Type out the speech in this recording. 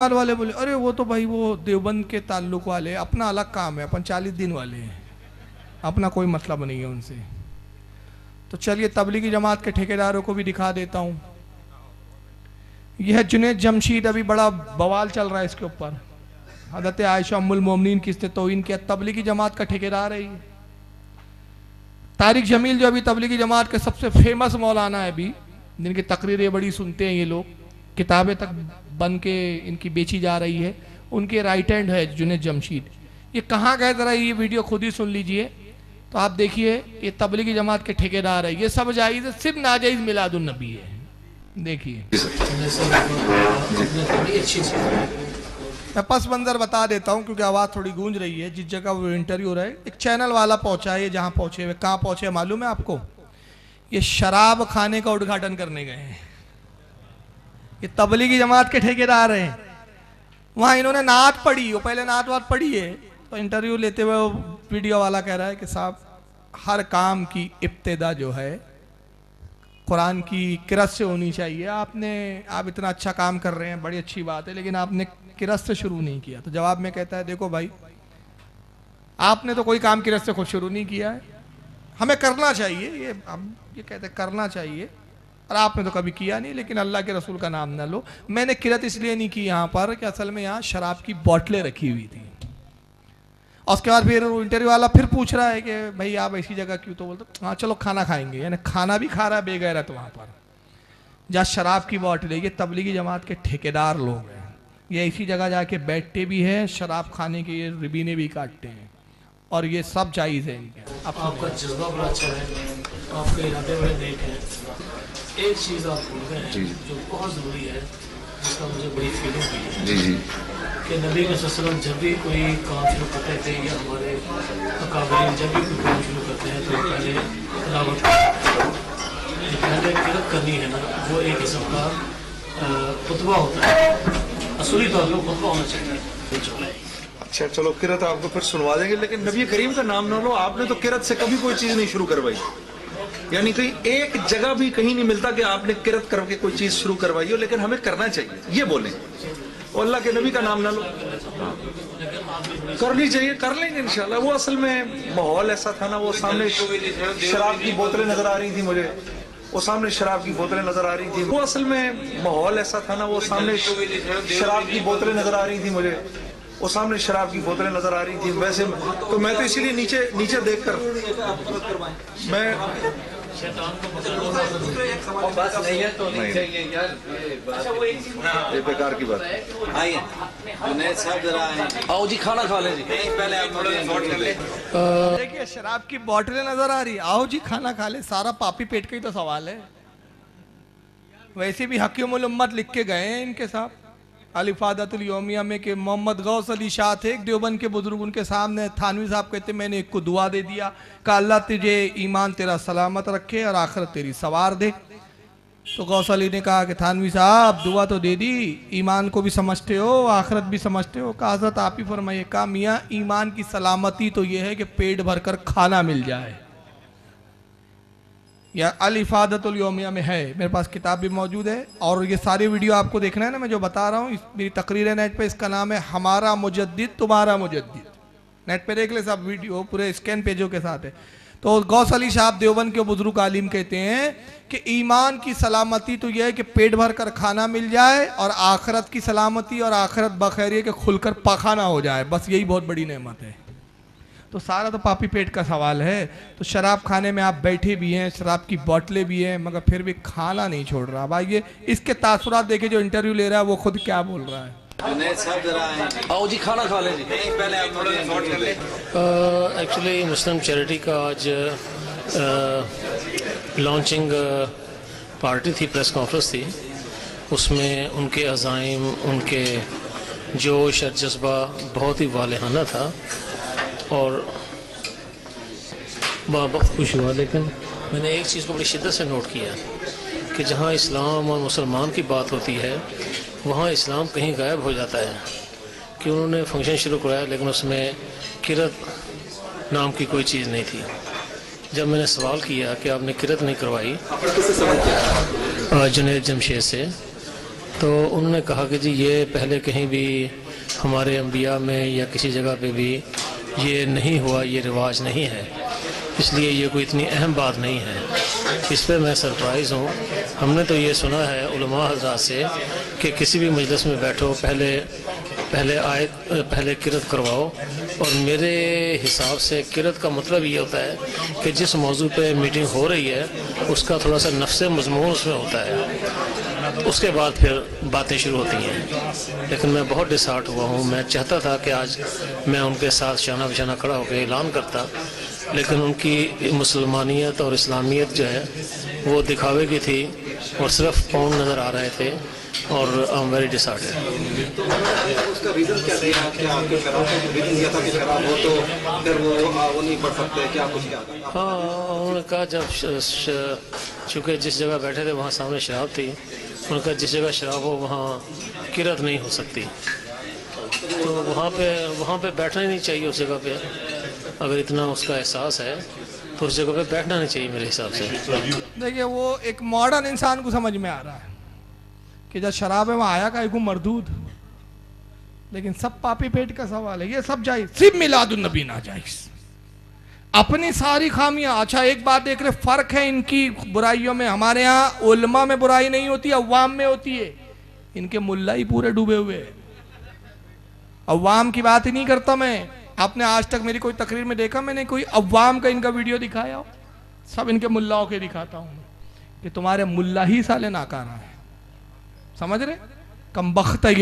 वाले बोले अरे वो तो भाई वो देवबंद के ताल्लुक वाले, अपना अलग काम है, अपन 40 दिन वाले हैं, अपना कोई मतलब नहीं है उनसे। तो चलिए तबलीगी जमात के ठेकेदारों को भी दिखा देता हूँ। यह जुनैद जमशीद, अभी बड़ा बवाल चल रहा है इसके ऊपर। हज़रत आयशा उम्मुल मोमिनीन की तौहीन किया, तबलीगी जमात का ठेकेदार है ये। तारिक जमील जो अभी तबलीगी जमात के सबसे फेमस मौलाना है अभी, जिनकी तकरीरें बड़ी सुनते हैं ये लोग, किताबें तक बन के इनकी बेची जा रही है, उनके राइट हैंड है जुनैद जमशीद। ये कहाँ गए ज़रा ये वीडियो खुद ही सुन लीजिए। तो आप देखिए ये तबलीगी जमात के ठेकेदार है, ये सब जायज़ है, सिर्फ नाजायज़ मिलादुन नबी है। देखिए मैं पस मंज़र बता देता हूँ क्योंकि आवाज़ थोड़ी गूंज रही है। जिस जगह वो इंटरव्यू हो रहा है, एक चैनल वाला पहुँचा है, जहाँ पहुँचे हुए, कहाँ पहुँचे मालूम है आपको? ये शराब खाने का उद्घाटन करने गए हैं। ये तबलीगी जमात के ठेकेदार हैं। वहाँ इन्होंने नात पढ़ी, वो पहले नात वात पढ़ी है, तो इंटरव्यू लेते हुए वो वीडियो वाला कह रहा है कि साहब हर काम की इब्तिदा जो है कुरान की किरत से होनी चाहिए। आप इतना अच्छा काम कर रहे हैं, बड़ी अच्छी बात है, लेकिन आपने किरत से शुरू नहीं किया। तो जवाब में कहता है देखो भाई, आपने तो कोई काम किरत से खुद शुरू नहीं किया है, हमें करना चाहिए, ये कहते हैं करना चाहिए, और आपने तो कभी किया नहीं, लेकिन अल्लाह के रसूल का नाम ना लो। मैंने किरत इसलिए नहीं की यहाँ पर कि असल में यहाँ शराब की बोतलें रखी हुई थी। और उसके बाद फिर इंटरव्यू वाला फिर पूछ रहा है कि भाई आप ऐसी जगह क्यों? तो बोलते हाँ चलो खाना खाएंगे, यानी खाना भी खा रहा है बेगैरत वहाँ पर, जहाँ शराब की बोतलें। ये तबलीगी जमात के ठेकेदार लोग हैं, ये ऐसी जगह जाके बैठते भी हैं, शराब खाने के ये रिबीने भी काटते हैं, और ये सब जायज़ है इनके। आपका जज्बा बड़ा अच्छा है, आपके इरादे बड़े नेक हैं। एक चीज़ आप भूल गए हैं जो बहुत ज़रूरी है, जिसका मुझे बड़ी फीलिंग हुई है जी जी, कि नबी वसल्लम जब भी कोई काम शुरू करते थे, या हमारे अकाबरीन जब भी कोई काम शुरू करते हैं, तो पहले तिलावत, पहले किरत करनी है ना, वो एक किस्म का खुतबा होता है, असली तौर पर खुतबा होना चाहिए। अच्छा चलो किरत आपको फिर सुनवा देंगे, लेकिन नबी करीम का नाम ना लो। आपने तो किरत से कभी कोई चीज़ नहीं शुरू करवाई, यानी कहीं एक जगह भी कहीं नहीं मिलता कि आपने किरत करके कोई चीज़ शुरू करवाई हो, लेकिन हमें करना चाहिए ये बोलें। और अल्लाह के नबी का नाम ना लो, करनी चाहिए, कर लेंगे इंशाल्लाह। वो असल में माहौल ऐसा था ना, वो सामने शराब की बोतलें नजर आ रही थी मुझे, वो सामने शराब की बोतलें नजर आ रही थी, वो असल में माहौल ऐसा था ना, वो सामने शराब की बोतलें नजर आ रही थी मुझे, वो सामने शराब की बोतलें नजर आ रही थी। वैसे तो मैं तो इसीलिए नीचे देखकर मैं ये बेकार की बात। आइए जुनैद साहब जरा आओ जी, खाना खा लें जी। पहले आप नोट कर ले। देखिए शराब की बोतलें नजर आ रही, आओ जी खाना खा ले, सारा पापी पेट का ही तो सवाल है। वैसे भी हकीमुल उम्मत लिख के गए हैं इनके साथ अलिफादतुल यौमिया में कि मोहम्मद गौस अली शाह थे एक देवबंद के बुजुर्ग, उनके सामने थानवी साहब कहते मैंने एक को दुआ दे दिया कि अल्लाह तुझे ईमान तेरा सलामत रखे और आखिरत तेरी सवार दे। तो गौस अली ने कहा कि थानवी साहब दुआ तो दे दी, ईमान को भी समझते हो, आखिरत भी समझते हो? कहा हज़रत आप ही फरमाइए। कहा मियाँ ईमान की सलामती तो ये है कि पेट भर कर खाना मिल जाए। या अलिफादतुल यौमिया में है, मेरे पास किताब भी मौजूद है, और ये सारी वीडियो आपको देखना है ना, मैं जो बता रहा हूँ मेरी तकरीर है नेट पे, इसका नाम है हमारा मुजद्दिद तुम्हारा मुजद्दिद। नेट पे देख ले सब वीडियो, पूरे स्कैन पेजों के साथ है। तो गौस अली साहब देवबंद के बुजुर्ग आलिम कहते हैं कि ईमान की सलामती तो यह है कि पेट भर कर खाना मिल जाए, और आखिरत की सलामती और आखिरत बखैरियत के खुलकर पखाना हो जाए, बस यही बहुत बड़ी नेमत है। तो सारा तो पापी पेट का सवाल है। तो शराब खाने में आप बैठे भी हैं, शराब की बोतलें भी हैं, मगर फिर भी खाना नहीं छोड़ रहा। भाई ये इसके तासुरात देखे, जो इंटरव्यू ले रहा है वो खुद क्या बोल रहा है। जुनैद साहब जरा आओ जी, खाना खा लें जी। पहले आप नोट कर ले। एक्चुअली मुस्लिम चैरिटी का आज लॉन्चिंग पार्टी थी, प्रेस कॉन्फ्रेंस थी, उसमें उनके अज़ाइम, उनके जोश और जज्बा बहुत ही वालिहाना था, और बहुत खुश हुआ। लेकिन मैंने एक चीज़ को बड़ी शिद्दत से नोट किया कि जहाँ इस्लाम और मुसलमान की बात होती है, वहाँ इस्लाम कहीं गायब हो जाता है। कि उन्होंने फंक्शन शुरू कराया, लेकिन उसमें किरत नाम की कोई चीज़ नहीं थी। जब मैंने सवाल किया कि आपने किरत नहीं करवाई जुनैद जमशेद से, तो उन्होंने कहा कि जी ये पहले कहीं भी हमारे अंबिया में या किसी जगह पे भी ये नहीं हुआ, ये रिवाज नहीं है, इसलिए ये कोई इतनी अहम बात नहीं है। इस पे मैं सरप्राइज़ हूँ। हमने तो ये सुना है उलमा हज़रात से कि किसी भी मजलिस में बैठो पहले किरत करवाओ, और मेरे हिसाब से किरत का मतलब ये होता है कि जिस मौजू पे मीटिंग हो रही है उसका थोड़ा सा नफ्स मज़मून उसमें होता है, उसके बाद फिर बातें शुरू होती हैं। लेकिन मैं बहुत डिसहार्ट हुआ हूँ। मैं चाहता था कि आज मैं उनके साथ शाना बिशाना खड़ा होकर ऐलान करता, लेकिन उनकी मुसलमानियत और इस्लामियत जो है वो दिखावे की थी और सिर्फ पौंड नज़र आ रहे थे, और आई एम वेरी डिसहार्टेड। उसका रीज़न क्या था? क्या आपके रीज़न दिया था कि शराब हो तो फिर वो नहीं पढ़ सकते, क्या कुछ क्या था? हाँ, उन्होंने कहा जब चूँकि जिस जगह बैठे थे वहाँ सामने शराब थी, उन्होंने कहा जिस जगह शराब हो वहाँ किरत नहीं हो सकती, तो वहाँ पे बैठना ही नहीं चाहिए उस जगह पे। अगर इतना उसका एहसास है तो उस जगह पे बैठना नहीं चाहिए मेरे हिसाब से। देखिए वो एक मॉडर्न इंसान को समझ में आ रहा है कि जब शराब है वहाँ आया का एक मरदूद, लेकिन सब पापी पेट का सवाल है। ये सब जायज, सिर्फ मिलादुन नबी ना जायज, अपनी सारी खामियां। अच्छा एक बात देख रहे, फर्क है इनकी बुराइयों में। हमारे यहाँ उलमा में बुराई नहीं होती, अवाम में होती है। इनके मुल्ला ही पूरे डूबे हुए हैं। अवाम की बात ही नहीं करता मैं। आपने आज तक मेरी कोई तकरीर में देखा मैंने कोई अवाम का इनका वीडियो दिखाया हो? सब इनके मुल्लाओं के दिखाता हूं कि तुम्हारे मुल्ला ही साले नाकारा है, समझ रहे? कमबख्त